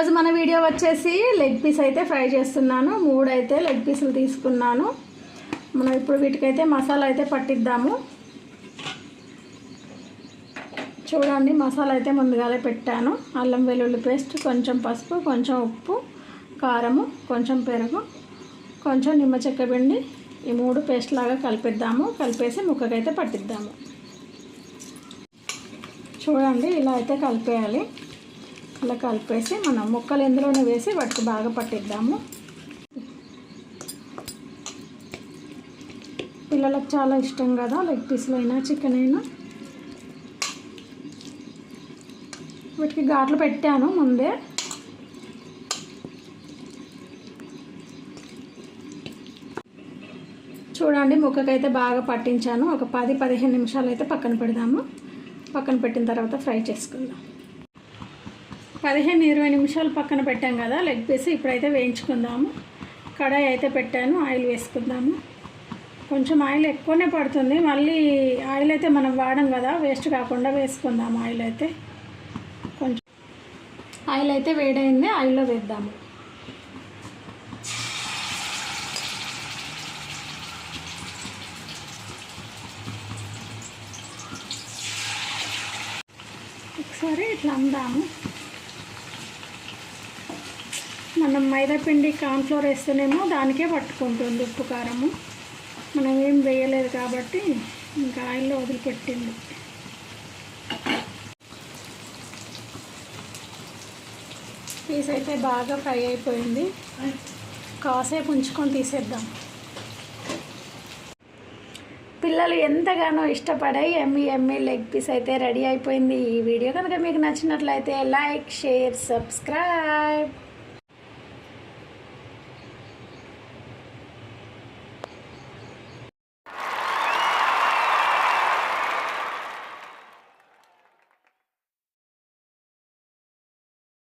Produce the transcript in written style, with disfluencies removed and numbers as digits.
ఈరోజు మన వీడియో వచ్చేసి లెగ్ పీస్ అయితే ఫ్రై చేస్తున్నాను. 3 అయితే లెగ్ పీసులు తీసుకున్నాను. మనం ఇప్పుడు వీటికైతే మసాలా అయితే పట్టిద్దాము. చూడండి, మసాలా అయితే ముందుగానే పెట్టాను. అల్లం వెల్లుల్లి పేస్ట్, కొంచెం పసుపు, కొంచెం ఉప్పు, కారము, కొంచెం పెరుగు, కొంచెం నిమ్మ చెక్క పిండి, ఈ 3 పేస్ట్ లాగా కలిపిద్దాము. కలిపేసి ముక్కకైతే పట్టిద్దాము. చూడండి, ఇలా అయితే కలిపేయాలి. ఇలా కలిపేసి మనం ముక్కలు ఇందులోనే వేసి వాటికి బాగా పట్టిద్దాము. పిల్లలకు చాలా ఇష్టం కదా లెగ్ పీస్లు అయినా చికెన్ అయినా. వీటికి ఘాట్లు పెట్టాను ముందే. చూడండి, ముక్కకైతే బాగా పట్టించాను. ఒక 10-15 నిమిషాలు అయితే పక్కన పెడదాము. పక్కన పెట్టిన తర్వాత ఫ్రై చేసుకుందాం. 15-20 నిమిషాలు పక్కన పెట్టాం కదా లెగ్ పీస్. ఇప్పుడైతే వేయించుకుందాము. కడాయి అయితే పెట్టాను, ఆయిల్ వేసుకుందాము. కొంచెం ఆయిల్ ఎక్కువనే పడుతుంది. మళ్ళీ ఆయిల్ అయితే మనం వాడం కదా, వేస్ట్ కాకుండా వేసుకుందాము. ఆయిల్ అయితే కొంచెం ఆయిల్ అయితే వేడైంది, ఆయిల్లో వేద్దాము. ఒకసారి ఇట్లా అందాము. మనం మైదాపిండి కార్న్ఫ్లోర్ వేస్తేనేమో దానికే పట్టుకుంటుంది ఉప్పు కారము. మనం ఏం వేయలేదు కాబట్టి ఇంకా ఆయిల్లో వదిలిపెట్టింది. పీస్ అయితే బాగా ఫ్రై అయిపోయింది. కాసేపు ఉంచుకొని తీసేద్దాం. పిల్లలు ఎంతగానో ఇష్టపడే ఎమ్మి లెగ్ పీస్ అయితే రెడీ అయిపోయింది. ఈ వీడియో కనుక మీకు నచ్చినట్లయితే లైక్, షేర్, సబ్స్క్రైబ్.